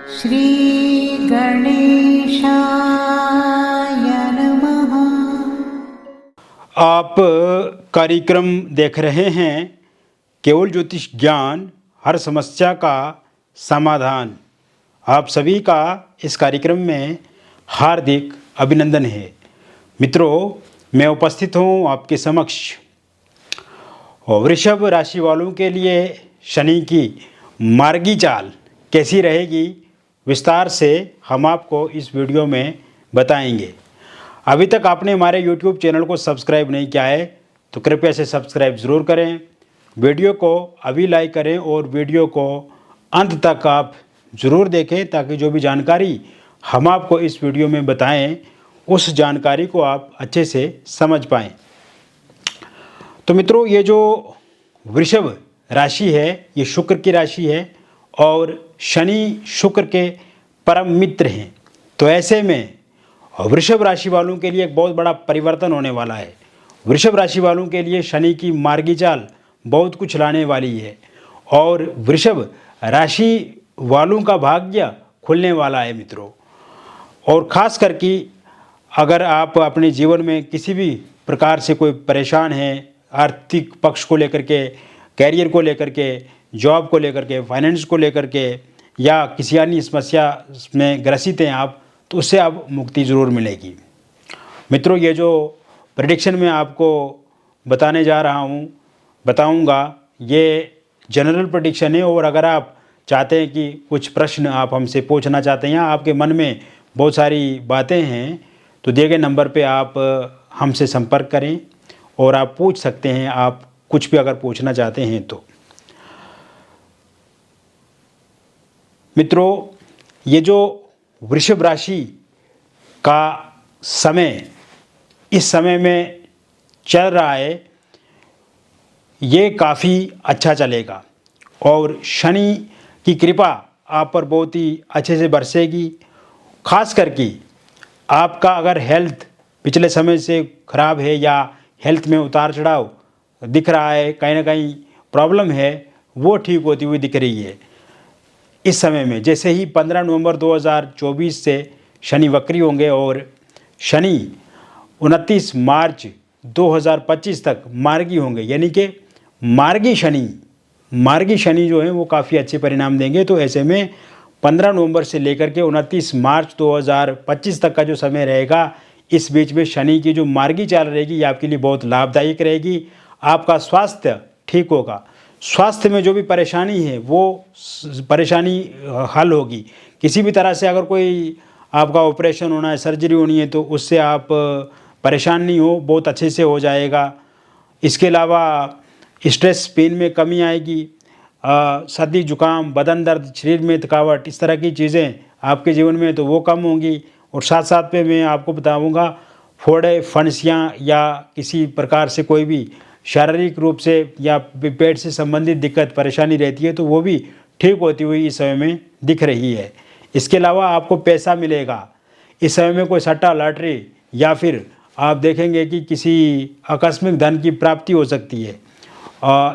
श्री गणेशाय नमः। आप कार्यक्रम देख रहे हैं केवल ज्योतिष ज्ञान, हर समस्या का समाधान। आप सभी का इस कार्यक्रम में हार्दिक अभिनंदन है। मित्रों, मैं उपस्थित हूँ आपके समक्ष। वृषभ राशि वालों के लिए शनि की मार्गी चाल कैसी रहेगी, विस्तार से हम आपको इस वीडियो में बताएंगे। अभी तक आपने हमारे YouTube चैनल को सब्सक्राइब नहीं किया है तो कृपया से सब्सक्राइब ज़रूर करें। वीडियो को अभी लाइक करें और वीडियो को अंत तक आप ज़रूर देखें ताकि जो भी जानकारी हम आपको इस वीडियो में बताएं उस जानकारी को आप अच्छे से समझ पाएँ। तो मित्रों, ये जो वृषभ राशि है ये शुक्र की राशि है और शनि शुक्र के परम मित्र हैं। तो ऐसे में वृषभ राशि वालों के लिए एक बहुत बड़ा परिवर्तन होने वाला है। वृषभ राशि वालों के लिए शनि की मार्गी चाल बहुत कुछ लाने वाली है और वृषभ राशि वालों का भाग्य खुलने वाला है मित्रों। और ख़ास करके अगर आप अपने जीवन में किसी भी प्रकार से कोई परेशान हैं, आर्थिक पक्ष को लेकर के, कैरियर को लेकर के, जॉब को लेकर के, फाइनेंस को लेकर के या किसी अन्य समस्या में ग्रसित हैं आप, तो उससे आप मुक्ति ज़रूर मिलेगी। मित्रों, ये जो प्रेडिक्शन मैं आपको बताने जा रहा हूँ, बताऊँगा, ये जनरल प्रेडिक्शन है। और अगर आप चाहते हैं कि कुछ प्रश्न आप हमसे पूछना चाहते हैं या आपके मन में बहुत सारी बातें हैं तो दिए गए नंबर पे आप हमसे संपर्क करें और आप पूछ सकते हैं, आप कुछ भी अगर पूछना चाहते हैं तो। मित्रों, ये जो वृषभ राशि का समय इस समय में चल रहा है ये काफ़ी अच्छा चलेगा और शनि की कृपा आप पर बहुत ही अच्छे से बरसेगी। खास करके आपका अगर हेल्थ पिछले समय से ख़राब है या हेल्थ में उतार चढ़ाव दिख रहा है, कहीं ना कहीं प्रॉब्लम है, वो ठीक होती हुई दिख रही है इस समय में। जैसे ही 15 नवंबर 2024 से शनि वक्री होंगे और शनि 29 मार्च 2025 तक मार्गी होंगे, यानी कि मार्गी शनि जो है वो काफ़ी अच्छे परिणाम देंगे। तो ऐसे में 15 नवंबर से लेकर के 29 मार्च 2025 तक का जो समय रहेगा, इस बीच में शनि की जो मार्गी चाल रहेगी ये आपके लिए बहुत लाभदायक रहेगी। आपका स्वास्थ्य ठीक होगा, स्वास्थ्य में जो भी परेशानी है वो परेशानी हल होगी। किसी भी तरह से अगर कोई आपका ऑपरेशन होना है, सर्जरी होनी है, तो उससे आप परेशान नहीं हो, बहुत अच्छे से हो जाएगा। इसके अलावा स्ट्रेस पेन में कमी आएगी, सर्दी जुकाम, बदन दर्द, शरीर में थकावट, इस तरह की चीज़ें आपके जीवन में तो वो कम होंगी। और साथ साथ पे मैं आपको बताऊंगा फोड़े, फंसियाँ या किसी प्रकार से कोई भी शारीरिक रूप से या पेट से संबंधित दिक्कत परेशानी रहती है तो वो भी ठीक होती हुई इस समय में दिख रही है। इसके अलावा आपको पैसा मिलेगा इस समय में, कोई सट्टा, लॉटरी या फिर आप देखेंगे कि किसी आकस्मिक धन की प्राप्ति हो सकती है।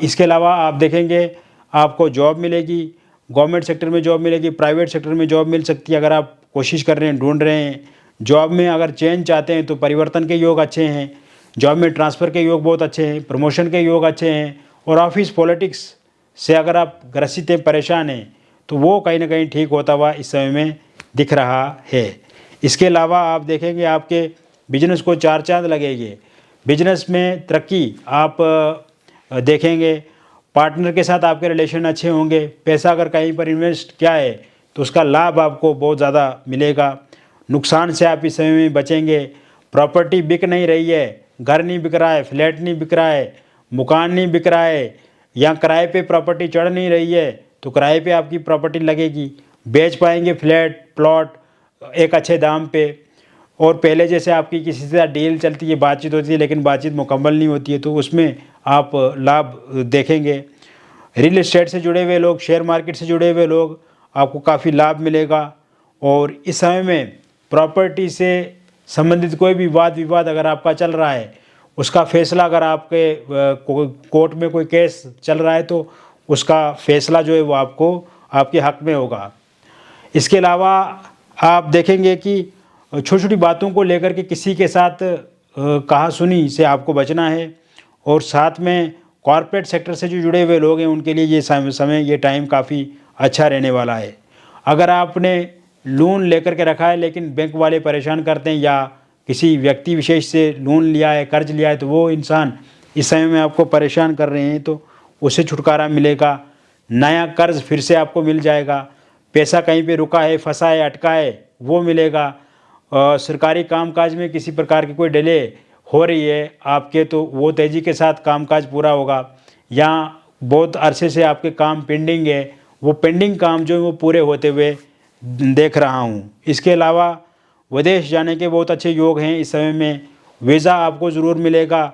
इसके अलावा आप देखेंगे आपको जॉब मिलेगी, गवर्नमेंट सेक्टर में जॉब मिलेगी, प्राइवेट सेक्टर में जॉब मिल सकती है। अगर आप कोशिश कर रहे हैं, ढूंढ रहे हैं जॉब में, अगर चेंज चाहते हैं तो परिवर्तन के योग अच्छे हैं, जॉब में ट्रांसफ़र के योग बहुत अच्छे हैं, प्रमोशन के योग अच्छे हैं। और ऑफिस पॉलिटिक्स से अगर आप ग्रसित हैं, परेशान हैं, तो वो कहीं ना कहीं ठीक होता हुआ इस समय में दिख रहा है। इसके अलावा आप देखेंगे आपके बिजनेस को 4 चांद लगेंगे, बिजनेस में तरक्की आप देखेंगे, पार्टनर के साथ आपके रिलेशन अच्छे होंगे। पैसा अगर कहीं पर इन्वेस्ट किया है तो उसका लाभ आपको बहुत ज़्यादा मिलेगा। नुकसान से आप इस समय में बचेंगे। प्रॉपर्टी बिक नहीं रही है, घर नहीं बिक रहा है, फ्लैट नहीं बिक रहा है, मकान नहीं बिक रहा है, या किराए पे प्रॉपर्टी चढ़ नहीं रही है तो किराए पे आपकी प्रॉपर्टी लगेगी, बेच पाएंगे फ्लैट, प्लॉट एक अच्छे दाम पे। और पहले जैसे आपकी किसी से डील चलती है, बातचीत होती है, लेकिन बातचीत मुकम्मल नहीं होती है, तो उसमें आप लाभ देखेंगे। रियल एस्टेट से जुड़े हुए लोग, शेयर मार्केट से जुड़े हुए लोग, आपको काफ़ी लाभ मिलेगा। और इस समय में प्रॉपर्टी से संबंधित कोई भी वाद विवाद अगर आपका चल रहा है, उसका फैसला, अगर आपके कोर्ट में कोई केस चल रहा है तो उसका फैसला जो है वो आपको आपके हक में होगा। इसके अलावा आप देखेंगे कि छोटी छोटी बातों को लेकर के किसी के साथ कहा-सुनी से आपको बचना है। और साथ में कॉर्पोरेट सेक्टर से जो जुड़े हुए लोग हैं उनके लिए ये समय ये टाइम काफ़ी अच्छा रहने वाला है। अगर आपने लोन लेकर के रखा है लेकिन बैंक वाले परेशान करते हैं, या किसी व्यक्ति विशेष से लोन लिया है, कर्ज लिया है, तो वो इंसान इस समय में आपको परेशान कर रहे हैं, तो उससे छुटकारा मिलेगा। नया कर्ज फिर से आपको मिल जाएगा। पैसा कहीं पे रुका है, फंसा है, अटका है, वो मिलेगा। सरकारी कामकाज में किसी प्रकार की कोई डिले हो रही है आपके, तो वो तेज़ी के साथ कामकाज पूरा होगा। या बहुत अरसे से आपके काम पेंडिंग है, वो पेंडिंग काम जो है वो पूरे होते हुए देख रहा हूँ। इसके अलावा विदेश जाने के बहुत अच्छे योग हैं इस समय में। वीज़ा आपको ज़रूर मिलेगा,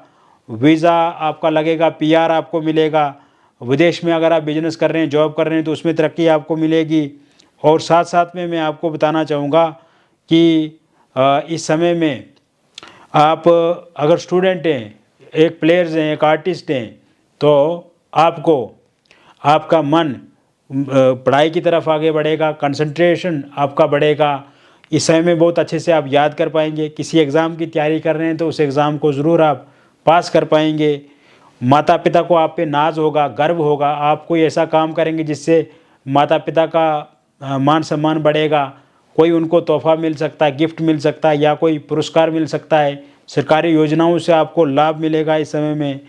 वीज़ा आपका लगेगा, पीआर आपको मिलेगा। विदेश में अगर आप बिजनेस कर रहे हैं, जॉब कर रहे हैं, तो उसमें तरक्की आपको मिलेगी। और साथ साथ में मैं आपको बताना चाहूँगा कि इस समय में आप अगर स्टूडेंट हैं, एक प्लेयर्स हैं, एक आर्टिस्ट हैं, तो आपको आपका मन पढ़ाई की तरफ आगे बढ़ेगा, कंसंट्रेशन आपका बढ़ेगा। इस समय में बहुत अच्छे से आप याद कर पाएंगे। किसी एग्ज़ाम की तैयारी कर रहे हैं तो उस एग्ज़ाम को ज़रूर आप पास कर पाएंगे। माता पिता को आप पे नाज होगा, गर्व होगा। आप कोई ऐसा काम करेंगे जिससे माता पिता का मान सम्मान बढ़ेगा। कोई उनको तोहफ़ा मिल सकता है, गिफ्ट मिल सकता है, या कोई पुरस्कार मिल सकता है। सरकारी योजनाओं से आपको लाभ मिलेगा इस समय में।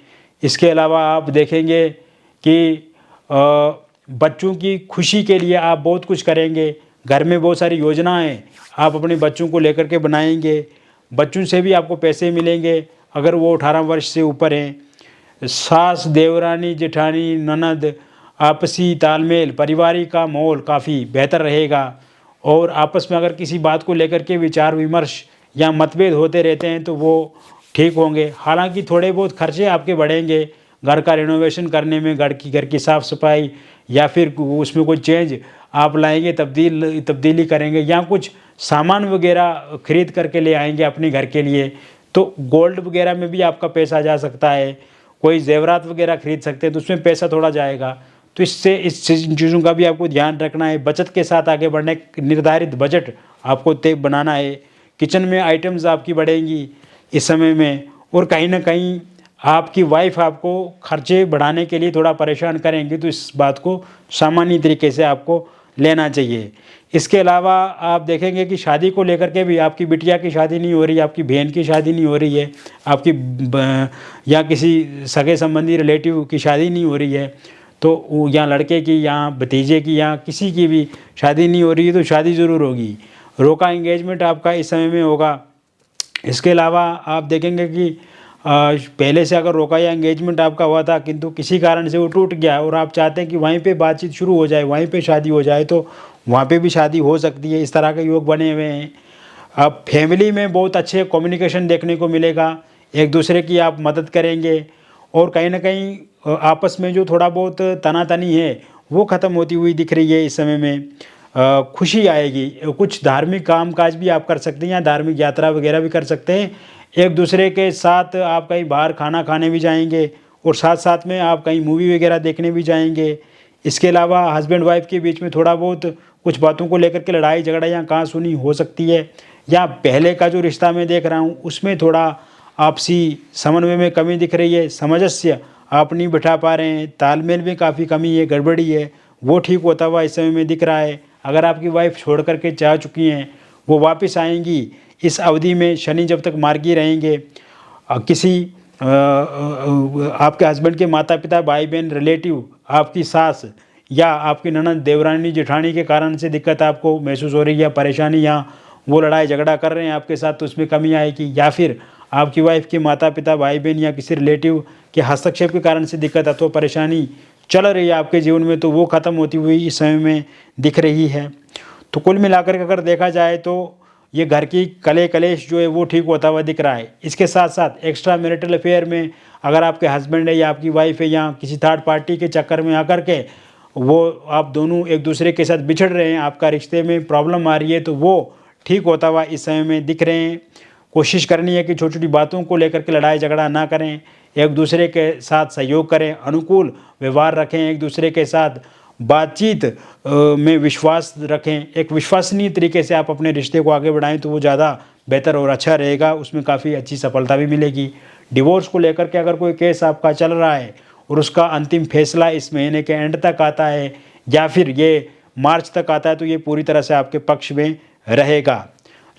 इसके अलावा आप देखेंगे कि बच्चों की खुशी के लिए आप बहुत कुछ करेंगे। घर में बहुत सारी योजनाएं आप अपने बच्चों को लेकर के बनाएंगे। बच्चों से भी आपको पैसे मिलेंगे अगर वो 18 वर्ष से ऊपर हैं। सास, देवरानी, जेठानी, ननद, आपसी तालमेल, पारिवारिक का माहौल काफ़ी बेहतर रहेगा। और आपस में अगर किसी बात को लेकर के विचार विमर्श या मतभेद होते रहते हैं तो वो ठीक होंगे। हालांकि थोड़े बहुत खर्चे आपके बढ़ेंगे घर का रिनोवेशन करने में, घर की साफ़ सफाई, या फिर उसमें कोई चेंज आप लाएंगे, तब्दीली करेंगे, या कुछ सामान वगैरह खरीद करके ले आएंगे अपने घर के लिए, तो गोल्ड वगैरह में भी आपका पैसा जा सकता है। कोई जेवरात वगैरह खरीद सकते हैं तो उसमें पैसा थोड़ा जाएगा। तो इससे इस चीज़ों का भी आपको ध्यान रखना है। बचत के साथ आगे बढ़ने, निर्धारित बजट आपको तय बनाना है। किचन में आइटम्स आपकी बढ़ेंगी इस समय में। और कहीं ना कहीं आपकी वाइफ आपको खर्चे बढ़ाने के लिए थोड़ा परेशान करेंगी, तो इस बात को सामान्य तरीके से आपको लेना चाहिए। इसके अलावा आप देखेंगे कि शादी को लेकर के भी आपकी बिटिया की शादी नहीं हो रही है, आपकी बहन की शादी नहीं हो रही है, आपकी या किसी सगे संबंधी रिलेटिव की शादी नहीं हो रही है, तो या लड़के की या भतीजे की या किसी की भी शादी नहीं हो रही है, तो शादी ज़रूर होगी। रोका एंगेजमेंट आपका इस समय में होगा। इसके अलावा आप देखेंगे कि पहले से अगर रोका या एंगेजमेंट आपका हुआ था किंतु किसी कारण से वो टूट गया और आप चाहते हैं कि वहीं पे बातचीत शुरू हो जाए, वहीं पे शादी हो जाए, तो वहाँ पे भी शादी हो सकती है। इस तरह के योग बने हुए हैं। अब फैमिली में बहुत अच्छे कम्युनिकेशन देखने को मिलेगा, एक दूसरे की आप मदद करेंगे। और कहीं ना कहीं आपस में जो थोड़ा बहुत तनातनी है वो ख़त्म होती हुई दिख रही है इस समय में। खुशी आएगी। कुछ धार्मिक कामकाज भी आप कर सकते हैं या धार्मिक यात्रा वगैरह भी कर सकते हैं। एक दूसरे के साथ आप कहीं बाहर खाना खाने भी जाएंगे और साथ साथ में आप कहीं मूवी वगैरह देखने भी जाएंगे। इसके अलावा हस्बैंड वाइफ के बीच में थोड़ा बहुत कुछ बातों को लेकर के लड़ाई झगड़ा या कहासुनी हो सकती है, या पहले का जो रिश्ता मैं देख रहा हूँ उसमें थोड़ा आपसी समन्वय में कमी दिख रही है, सामंजस्य आप नहीं बिठा पा रहे हैं, तालमेल में काफ़ी कमी है, गड़बड़ी है, वो ठीक होता हुआ इस समय में दिख रहा है। अगर आपकी वाइफ छोड़ करके जा चुकी हैं, वो वापस आएंगी इस अवधि में। शनि जब तक मार्गी रहेंगे, किसी आपके हस्बैंड के माता पिता, भाई बहन, रिलेटिव, आपकी सास या आपकी ननद, देवरानी, जेठानी के कारण से दिक्कत आपको महसूस हो रही है, परेशानी, या वो लड़ाई झगड़ा कर रहे हैं आपके साथ, तो उसमें कमी आएगी। या फिर आपकी वाइफ के माता पिता, भाई बहन या किसी रिलेटिव के हस्तक्षेप के कारण से दिक्कत अथवा परेशानी चल रही है आपके जीवन में, तो वो ख़त्म होती हुई इस समय में दिख रही है। तो कुल मिलाकर के अगर देखा जाए तो ये घर की कलेश जो है वो ठीक होता हुआ दिख रहा है। इसके साथ साथ एक्स्ट्रा मैरिटल अफेयर में अगर आपके हस्बैंड है या आपकी वाइफ है या किसी थर्ड पार्टी के चक्कर में आकर के वो आप दोनों एक दूसरे के साथ बिछड़ रहे हैं, आपका रिश्ते में प्रॉब्लम आ रही है, तो वो ठीक होता हुआ इस समय में दिख रहे हैं। कोशिश करनी है कि छोटी छोटी बातों को लेकर के लड़ाई झगड़ा ना करें, एक दूसरे के साथ सहयोग करें, अनुकूल व्यवहार रखें एक दूसरे के साथ। बातचीत में विश्वास रखें, एक विश्वसनीय तरीके से आप अपने रिश्ते को आगे बढ़ाएं तो वो ज़्यादा बेहतर और अच्छा रहेगा, उसमें काफ़ी अच्छी सफलता भी मिलेगी। डिवोर्स को लेकर के अगर कोई केस आपका चल रहा है और उसका अंतिम फैसला इस महीने के एंड तक आता है या फिर ये मार्च तक आता है तो ये पूरी तरह से आपके पक्ष में रहेगा।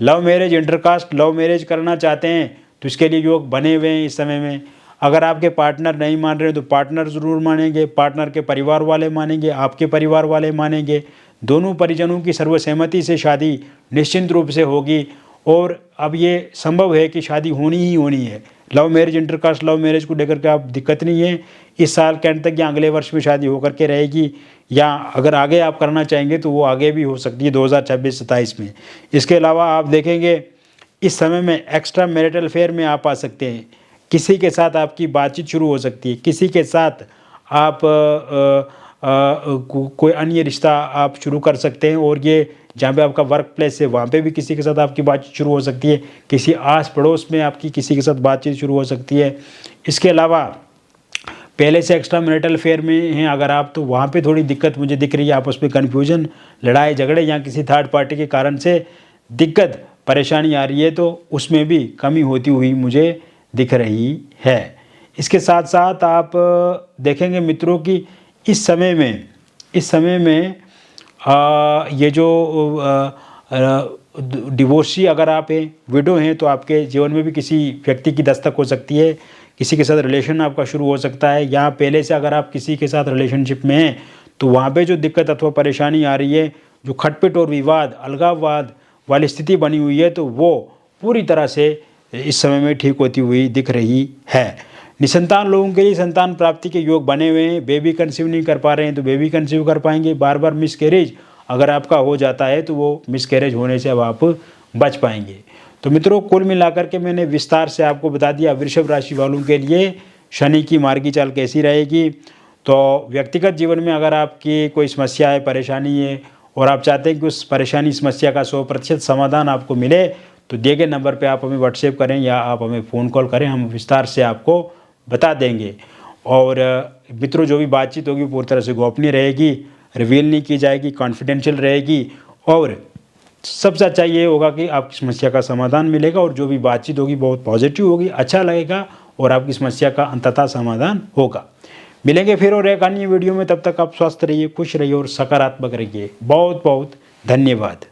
Love marriage, intercaste love marriage करना चाहते हैं तो इसके लिए योग बने हुए हैं इस समय में। अगर आपके पार्टनर नहीं मान रहे तो पार्टनर ज़रूर मानेंगे, पार्टनर के परिवार वाले मानेंगे, आपके परिवार वाले मानेंगे, दोनों परिजनों की सर्वसहमति से शादी निश्चिंत रूप से होगी और अब ये संभव है कि शादी होनी ही होनी है। Love marriage, intercaste love marriage को लेकर के आप दिक्कत नहीं है, इस साल के अंत तक या अगले वर्ष में शादी होकर के रहेगी, या अगर आगे आप करना चाहेंगे तो वो आगे भी हो सकती है 2026-27 में। इसके अलावा आप देखेंगे इस समय में एक्स्ट्रा मैरिटल अफेयर में आप आ सकते हैं, किसी के साथ आपकी बातचीत शुरू हो सकती है, किसी के साथ आप कोई अन्य रिश्ता आप शुरू कर सकते हैं और ये जहाँ पे आपका वर्क प्लेस है वहाँ पे भी किसी के साथ आपकी बातचीत शुरू हो सकती है, किसी आस पड़ोस में आपकी किसी के साथ बातचीत शुरू हो सकती है। इसके अलावा पहले से एक्स्ट्रा मैरिटल अफेयर में हैं अगर आप तो वहाँ पे थोड़ी दिक्कत मुझे दिख रही है, आपस में कन्फ्यूजन, लड़ाई झगड़े या किसी थर्ड पार्टी के कारण से दिक्कत परेशानी आ रही है तो उसमें भी कमी होती हुई मुझे दिख रही है। इसके साथ साथ आप देखेंगे मित्रों कि इस समय में ये जो डिवोर्सी अगर आप हैं, विडो हैं, तो आपके जीवन में भी किसी व्यक्ति की दस्तक हो सकती है, किसी के साथ रिलेशन आपका शुरू हो सकता है, या पहले से अगर आप किसी के साथ रिलेशनशिप में हैं तो वहाँ पे जो दिक्कत अथवा परेशानी आ रही है, जो खटपट और विवाद, अलगाववाद वाली स्थिति बनी हुई है, तो वो पूरी तरह से इस समय में ठीक होती हुई दिख रही है। निसंतान लोगों के लिए संतान प्राप्ति के योग बने हुए हैं, बेबी कंसीव नहीं कर पा रहे हैं तो बेबी कंसीव कर पाएंगे। बार बार मिसकैरेज अगर आपका हो जाता है तो वो मिसकैरेज होने से अब आप बच पाएंगे। तो मित्रों, कुल मिलाकर के मैंने विस्तार से आपको बता दिया वृषभ राशि वालों के लिए शनि की मार्गी चाल कैसी रहेगी। तो व्यक्तिगत जीवन में अगर आपकी कोई समस्या है, परेशानी है और आप चाहते हैं कि उस परेशानी समस्या का 100% समाधान आपको मिले तो दिए गए नंबर पे आप हमें व्हाट्सएप करें या आप हमें फ़ोन कॉल करें, हम विस्तार से आपको बता देंगे। और मित्रों, जो भी बातचीत होगी पूरी तरह से गोपनीय रहेगी, रिवील नहीं की जाएगी, कॉन्फिडेंशियल रहेगी और सबसे अच्छा ये होगा कि आपकी समस्या का समाधान मिलेगा और जो भी बातचीत होगी बहुत पॉजिटिव होगी, अच्छा लगेगा और आपकी समस्या का अंततः समाधान होगा। मिलेंगे फिर और एक अन्य वीडियो में, तब तक आप स्वस्थ रहिए, खुश रहिए और सकारात्मक रहिए। बहुत बहुत धन्यवाद।